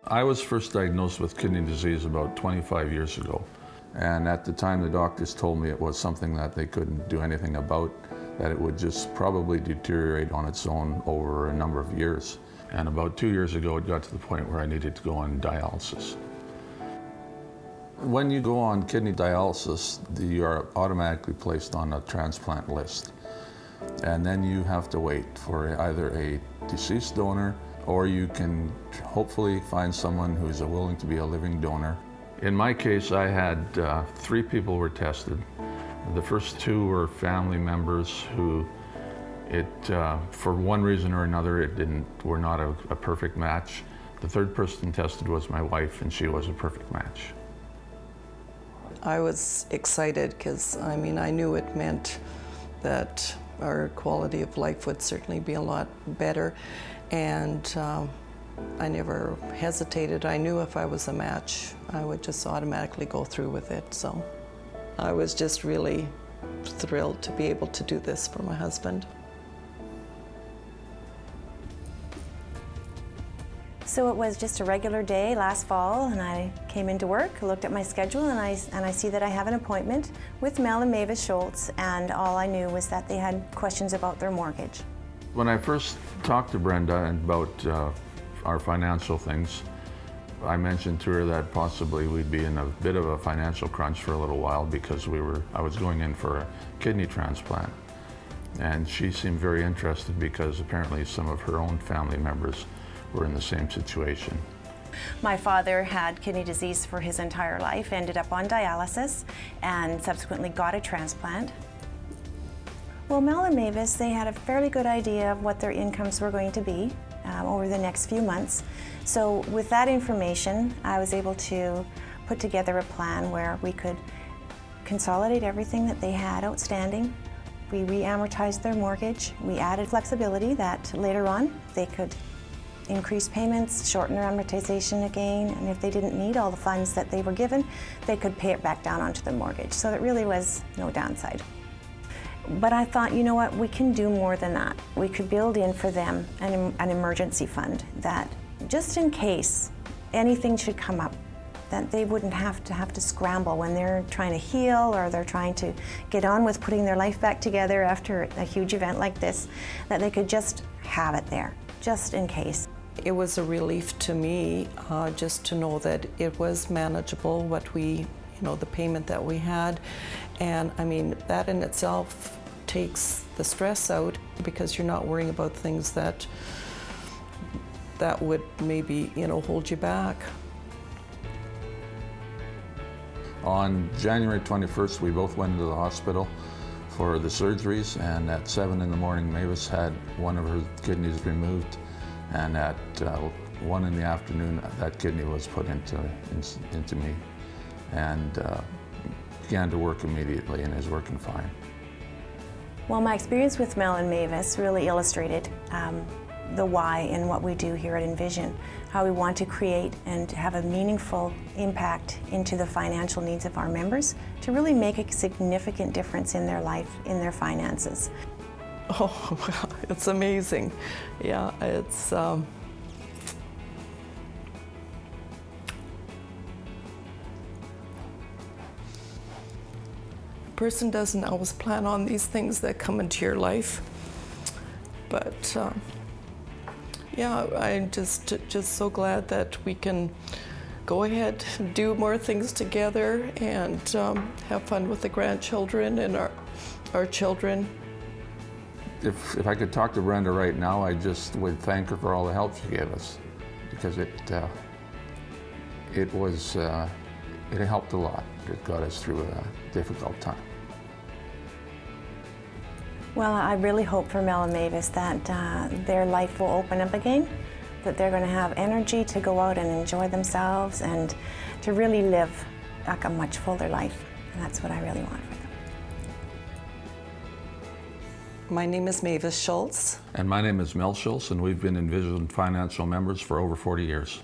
I was first diagnosed with kidney disease about 25 years ago. And at the time, the doctors told me it was something that they couldn't do anything about, that it would just probably deteriorate on its own over a number of years. And about 2 years ago, it got to the point where I needed to go on dialysis. When you go on kidney dialysis, you are automatically placed on a transplant list. And then you have to wait for either a deceased donor, or you can hopefully find someone who's willing to be a living donor. In my case, I had 3 people were tested. The first 2 were family members who for one reason or another, were not a perfect match. The third person tested was my wife, and she was a perfect match. I was excited because, I knew it meant that our quality of life would certainly be a lot better. And I never hesitated. I knew if I was a match, I would just automatically go through with it. So I was just really thrilled to be able to do this for my husband. So it was just a regular day last fall, and I came into work, looked at my schedule, and I see that I have an appointment with Mel and Mavis Schulz, and all I knew was that they had questions about their mortgage. When I first talked to Brenda about our financial things, I mentioned to her that possibly we'd be in a bit of a financial crunch for a little while because I was going in for a kidney transplant. And she seemed very interested because apparently some of her own family members were in the same situation. My father had kidney disease for his entire life, ended up on dialysis, and subsequently got a transplant. Well, Mel and Mavis, they had a fairly good idea of what their incomes were going to be over the next few months. So with that information, I was able to put together a plan where we could consolidate everything that they had outstanding. We re-amortized their mortgage. We added flexibility that later on they could increase payments, shorten their amortization again, and if they didn't need all the funds that they were given, they could pay it back down onto the mortgage. So it really was no downside. But I thought, you know what, we can do more than that. We could build in for them an emergency fund that, just in case anything should come up, that they wouldn't have to scramble when they're trying to heal or they're trying to get on with putting their life back together after a huge event like this, that they could just have it there, just in case. It was a relief to me just to know that it was manageable, the payment that we had. And that in itself takes the stress out because you're not worrying about things that would maybe, hold you back. On January 21st, we both went into the hospital for the surgeries, and at 7 in the morning, Mavis had one of her kidneys removed, and at 1 in the afternoon, that kidney was put into me, and began to work immediately and is working fine. Well, my experience with Mel and Mavis really illustrated the why in what we do here at Envision, how we want to create and have a meaningful impact into the financial needs of our members to really make a significant difference in their life, in their finances. Oh, it's amazing. Yeah, it's person doesn't always plan on these things that come into your life, but yeah, I'm just so glad that we can go ahead and do more things together and have fun with the grandchildren and our children. If I could talk to Brenda right now, I just would thank her for all the help she gave us, because it helped a lot. It got us through a difficult time. Well, I really hope for Mel and Mavis that their life will open up again, that they're going to have energy to go out and enjoy themselves and to really live like a much fuller life. And that's what I really want for them. My name is Mavis Schulz. And my name is Mel Schulz, and we've been Envision Financial members for over 40 years.